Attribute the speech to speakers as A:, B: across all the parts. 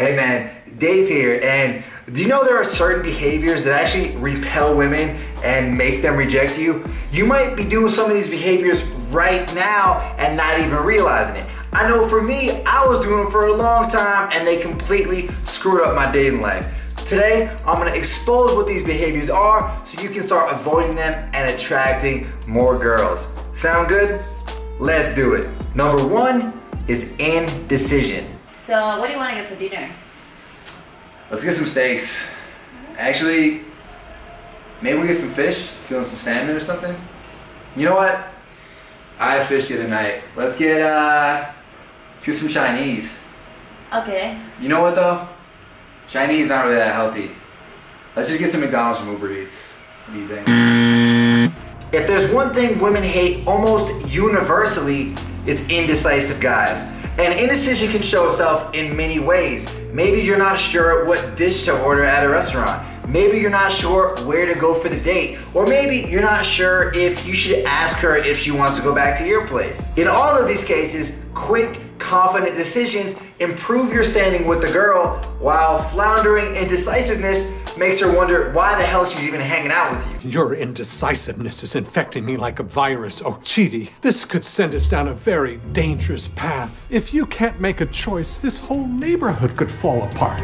A: Hey man, Dave here, and do you know there are certain behaviors that actually repel women and make them reject you? You might be doing some of these behaviors right now and not even realizing it. I know for me, I was doing them for a long time and they completely screwed up my dating life. Today, I'm gonna expose what these behaviors are so you can start avoiding them and attracting more girls. Sound good? Let's do it. Number one is indecision.
B: So, what do you want to get for dinner?
A: Let's get some steaks. Actually, maybe we get some fish, feeling some salmon or something. You know what? I had fish the other night. Let's get some Chinese.
B: Okay.
A: You know what though? Chinese not really that healthy. Let's just get some McDonald's from Uber Eats. What do you think? If there's one thing women hate almost universally, it's indecisive guys. And indecision can show itself in many ways. Maybe you're not sure what dish to order at a restaurant. Maybe you're not sure where to go for the date. Or maybe you're not sure if you should ask her if she wants to go back to your place. In all of these cases, quick, confident decisions improve your standing with the girl, while floundering indecisiveness makes her wonder why the hell she's even hanging out with you.
C: Your indecisiveness is infecting me like a virus. Oh, Chidi, this could send us down a very dangerous path. If you can't make a choice, this whole neighborhood could fall apart.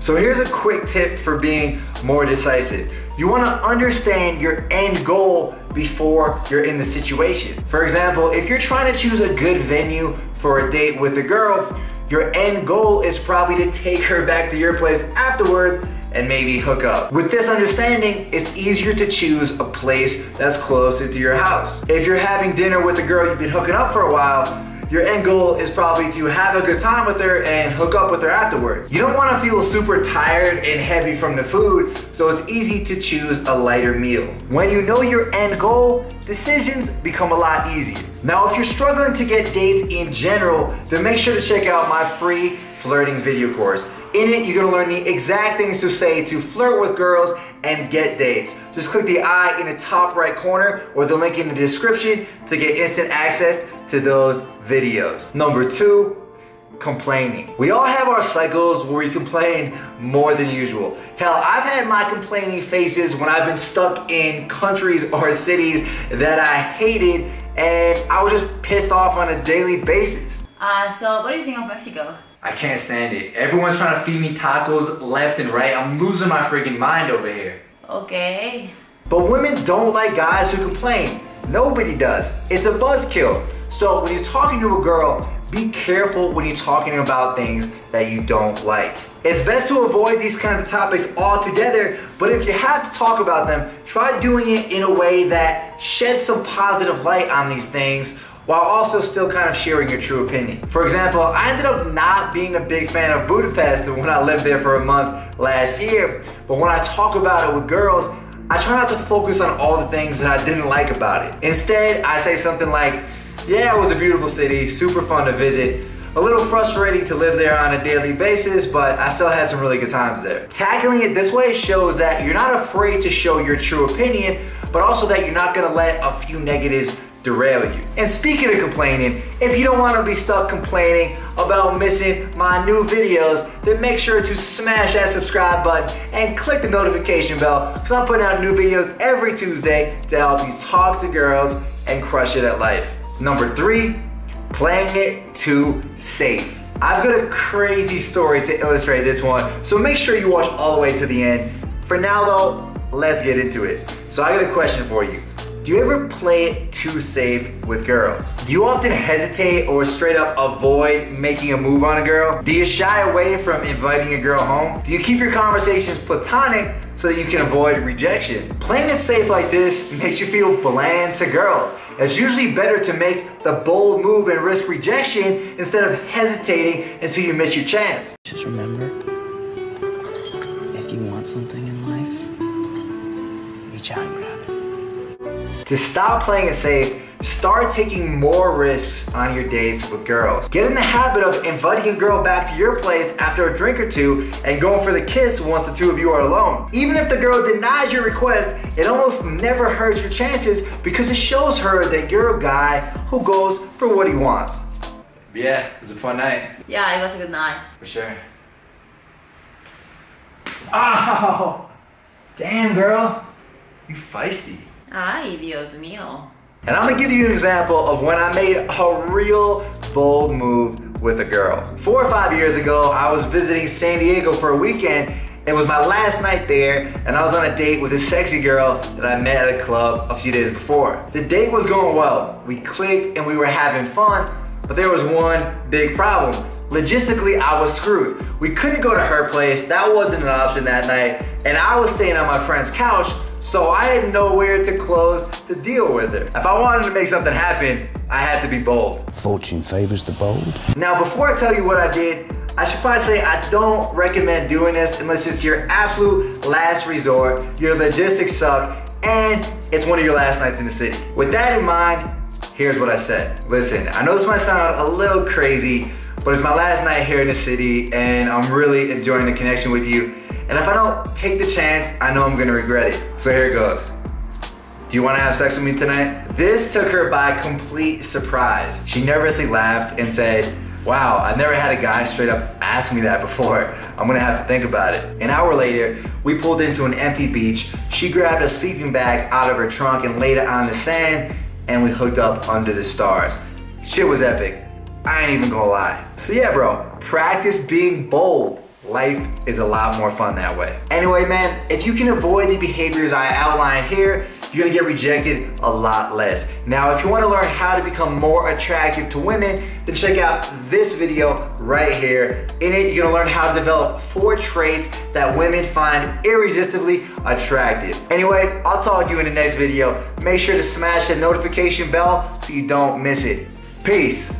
A: So here's a quick tip for being more decisive. You want to understand your end goal before you're in the situation. For example, if you're trying to choose a good venue for a date with a girl, your end goal is probably to take her back to your place afterwards and maybe hook up. With this understanding, it's easier to choose a place that's closer to your house. If you're having dinner with a girl you've been hooking up for a while, your end goal is probably to have a good time with her and hook up with her afterwards. You don't want to feel super tired and heavy from the food, so it's easy to choose a lighter meal. When you know your end goal, decisions become a lot easier. Now, if you're struggling to get dates in general, then make sure to check out my free flirting video course. In it, you're gonna learn the exact things to say to flirt with girls and get dates. Just click the I in the top right corner or the link in the description to get instant access to those videos. Number two, complaining. We all have our cycles where we complain more than usual. Hell, I've had my complaining phases when I've been stuck in countries or cities that I hated and I was just pissed off on a daily basis.
B: So what do you think of Mexico?
A: I can't stand it. Everyone's trying to feed me tacos left and right. I'm losing my freaking mind over here.
B: Okay.
A: But women don't like guys who complain. Nobody does. It's a buzzkill. So when you're talking to a girl, be careful when you're talking about things that you don't like. It's best to avoid these kinds of topics altogether, but if you have to talk about them, try doing it in a way that sheds some positive light on these things while also still kind of sharing your true opinion. For example, I ended up not being a big fan of Budapest when I lived there for a month last year, but when I talk about it with girls, I try not to focus on all the things that I didn't like about it. Instead, I say something like, yeah, it was a beautiful city, super fun to visit, a little frustrating to live there on a daily basis, but I still had some really good times there. Tackling it this way shows that you're not afraid to show your true opinion, but also that you're not gonna let a few negatives derail you. And speaking of complaining, if you don't want to be stuck complaining about missing my new videos, then make sure to smash that subscribe button and click the notification bell, because I'm putting out new videos every Tuesday to help you talk to girls and crush it at life. Number three, playing it too safe. I've got a crazy story to illustrate this one, so make sure you watch all the way to the end. For now though, let's get into it. So I got a question for you. Do you ever play it too safe with girls? Do you often hesitate or straight up avoid making a move on a girl? Do you shy away from inviting a girl home? Do you keep your conversations platonic so that you can avoid rejection? Playing it safe like this makes you feel bland to girls. It's usually better to make the bold move and risk rejection instead of hesitating until you miss your chance.
D: Just remember, if you want something in life, reach out and grab it.
A: To stop playing it safe, start taking more risks on your dates with girls. Get in the habit of inviting a girl back to your place after a drink or two and going for the kiss once the two of you are alone. Even if the girl denies your request, it almost never hurts your chances because it shows her that you're a guy who goes for what he wants. Yeah, it was a fun night.
B: Yeah, it was a good night.
A: For sure. Ow! Damn, girl. You feisty.
B: Ay, Dios mío.
A: And I'm gonna give you an example of when I made a real bold move with a girl. 4 or 5 years ago, I was visiting San Diego for a weekend. It was my last night there, and I was on a date with a sexy girl that I met at a club a few days before. The date was going well. We clicked and we were having fun, but there was one big problem. Logistically, I was screwed. We couldn't go to her place. That wasn't an option that night, and I was staying on my friend's couch, so I had nowhere to close the deal with her. If I wanted to make something happen, I had to be bold.
E: Fortune favors the bold.
A: Now, before I tell you what I did, I should probably say I don't recommend doing this unless it's your absolute last resort, your logistics suck, and it's one of your last nights in the city. With that in mind, here's what I said. Listen, I know this might sound a little crazy, but it's my last night here in the city and I'm really enjoying the connection with you. And if I don't take the chance, I know I'm gonna regret it. So here it goes. Do you wanna have sex with me tonight? This took her by complete surprise. She nervously laughed and said, wow, I've never had a guy straight up ask me that before. I'm gonna have to think about it. An hour later, we pulled into an empty beach. She grabbed a sleeping bag out of her trunk and laid it on the sand, and we hooked up under the stars. Shit was epic. I ain't even gonna lie. So yeah, bro, practice being bold. Life is a lot more fun that way. Anyway, man, if you can avoid the behaviors I outlined here, you're gonna get rejected a lot less. Now, if you wanna learn how to become more attractive to women, then check out this video right here. In it, you're gonna learn how to develop 4 traits that women find irresistibly attractive. Anyway, I'll talk to you in the next video. Make sure to smash the notification bell so you don't miss it. Peace.